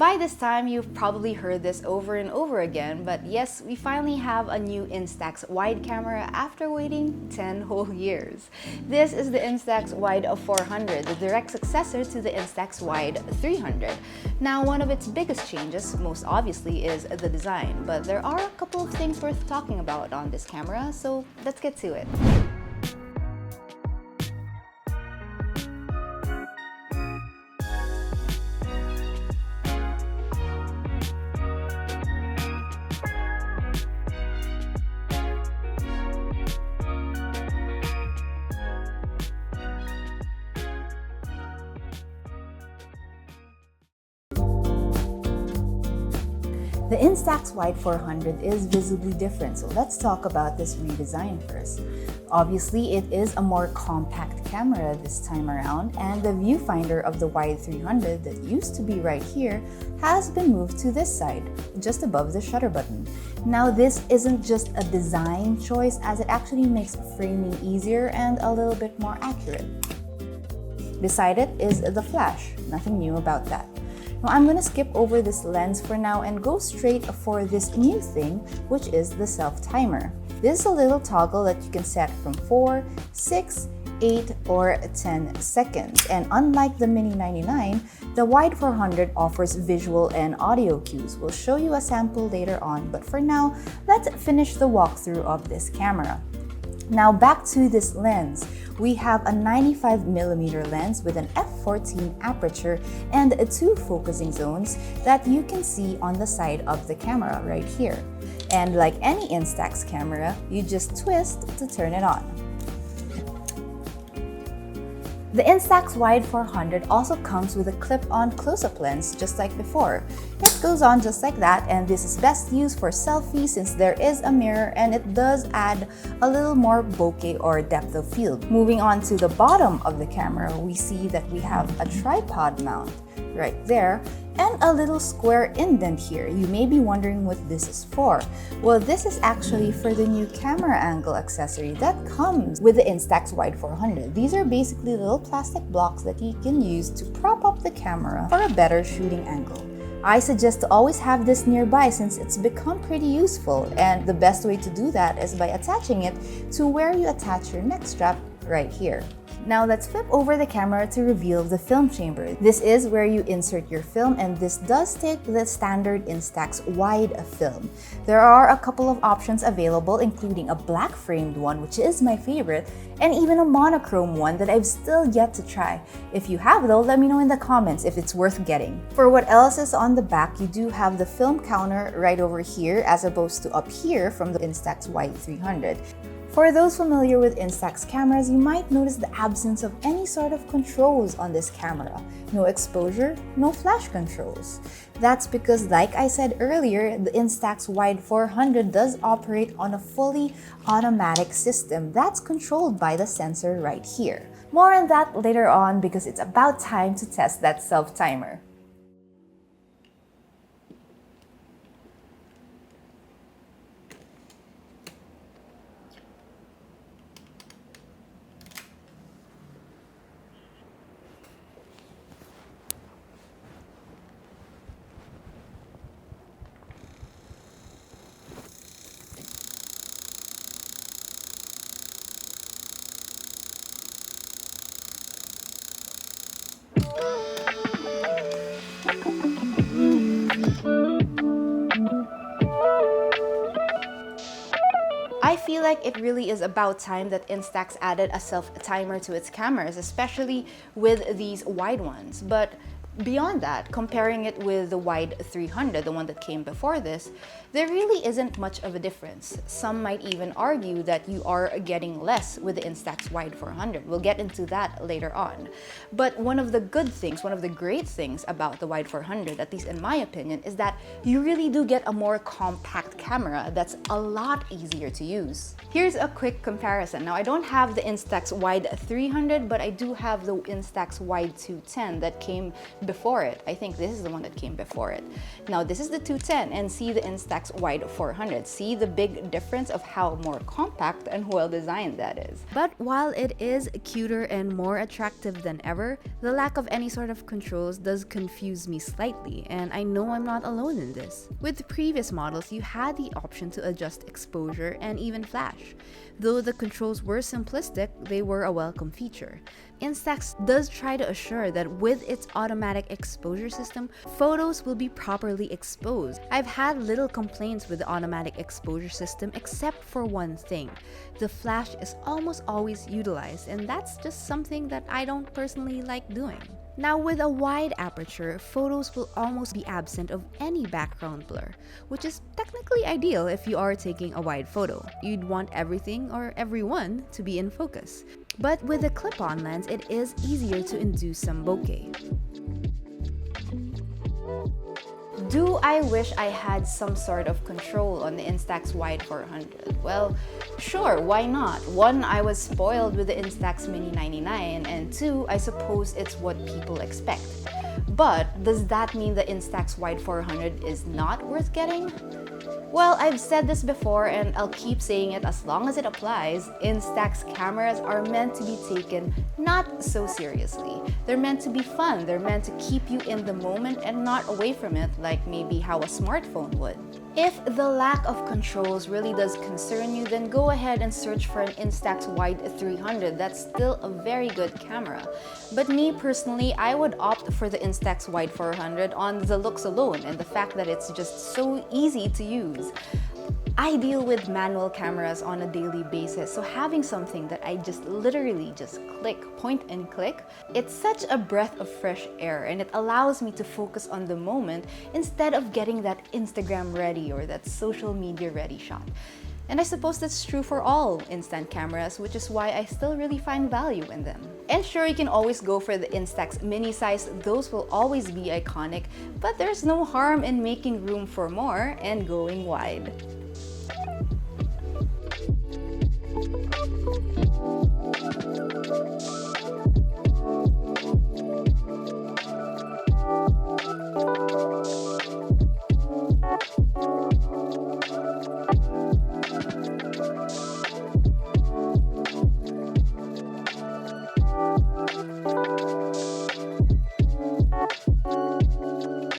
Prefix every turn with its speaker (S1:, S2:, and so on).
S1: By this time, you've probably heard this over and over again, but yes, we finally have a new Instax wide camera after waiting 10 whole years. This is the Instax Wide 400, the direct successor to the Instax Wide 300. Now, one of its biggest changes, most obviously, is the design, but there are a couple of things worth talking about on this camera, so let's get to it. The Instax Wide 400 is visibly different, so let's talk about this redesign first. Obviously, it is a more compact camera this time around, and the viewfinder of the Wide 300 that used to be right here has been moved to this side, just above the shutter button. Now, this isn't just a design choice, as it actually makes framing easier and a little bit more accurate. Beside it is the flash, nothing new about that. Now, I'm going to skip over this lens for now and go straight for this new thing, which is the self-timer. This is a little toggle that you can set from 4, 6, 8, or 10 seconds. And unlike the Mini 99, the Wide 400 offers visual and audio cues. We'll show you a sample later on, but for now, let's finish the walkthrough of this camera. Now back to this lens. We have a 95mm lens with an f14 aperture and 2 focusing zones that you can see on the side of the camera right here. And like any Instax camera, you just twist to turn it on. The Instax Wide 400 also comes with a clip-on close-up lens just like before. It goes on just like that, and this is best used for selfies since there is a mirror and it does add a little more bokeh or depth of field. Moving on to the bottom of the camera, we see that we have a tripod mount right there and a little square indent here. You may be wondering what this is for. Well, this is actually for the new camera angle accessory that comes with the Instax Wide 400. These are basically little plastic blocks that you can use to prop up the camera for a better shooting angle. I suggest to always have this nearby since it's become pretty useful, and the best way to do that is by attaching it to where you attach your neck strap right here. Now let's flip over the camera to reveal the film chamber. This is where you insert your film, and this does take the standard Instax wide film. There are a couple of options available, including a black framed one, which is my favorite, and even a monochrome one that I've still yet to try. If you have though, let me know in the comments if it's worth getting. For what else is on the back, you do have the film counter right over here as opposed to up here from the Instax Wide 300. For those familiar with Instax cameras, you might notice the absence of any sort of controls on this camera. No exposure, no flash controls. That's because, like I said earlier, the Instax Wide 400 does operate on a fully automatic system that's controlled by the sensor right here. More on that later on because it's about time to test that self-timer. I feel like it really is about time that Instax added a self-timer to its cameras, especially with these wide ones. But beyond that, comparing it with the Wide 300, the one that came before this, there really isn't much of a difference. Some might even argue that you are getting less with the Instax Wide 400. We'll get into that later on. But one of the good things, one of the great things about the Wide 400, at least in my opinion, is that you really do get a more compact camera that's a lot easier to use. Here's a quick comparison. Now, I don't have the Instax Wide 300, but I do have the Instax Wide 210 that came before it. I think this is the one that came before it. Now this is the 210, and see the Instax Wide 400. See the big difference of how more compact and well designed that is. But while it is cuter and more attractive than ever, the lack of any sort of controls does confuse me slightly, and I know I'm not alone in this. With previous models, you had the option to adjust exposure and even flash. Though the controls were simplistic, they were a welcome feature. Instax does try to assure that with its automatic exposure system, photos will be properly exposed. I've had little complaints with the automatic exposure system except for one thing. The flash is almost always utilized, and that's just something that I don't personally like doing. Now with a wide aperture, photos will almost be absent of any background blur, which is technically ideal if you are taking a wide photo. You'd want everything or everyone to be in focus. But with a clip-on lens, it is easier to induce some bokeh. Do I wish I had some sort of control on the Instax Wide 400? Well, sure, why not? One, I was spoiled with the Instax Mini 99, and two, I suppose it's what people expect. But does that mean the Instax Wide 400 is not worth getting? Well, I've said this before and I'll keep saying it as long as it applies. Instax cameras are meant to be taken not so seriously. They're meant to be fun. They're meant to keep you in the moment and not away from it, like maybe how a smartphone would. If the lack of controls really does concern you, then go ahead and search for an Instax Wide 300. That's still a very good camera. But me personally, I would opt for the Instax Wide 400 on the looks alone and the fact that it's just so easy to use. I deal with manual cameras on a daily basis, so having something that I just literally just click, point and click, it's such a breath of fresh air, and it allows me to focus on the moment instead of getting that Instagram ready or that social media ready shot. And I suppose that's true for all instant cameras, which is why I still really find value in them. And sure, you can always go for the Instax mini size. Those will always be iconic, but there's no harm in making room for more and going wide.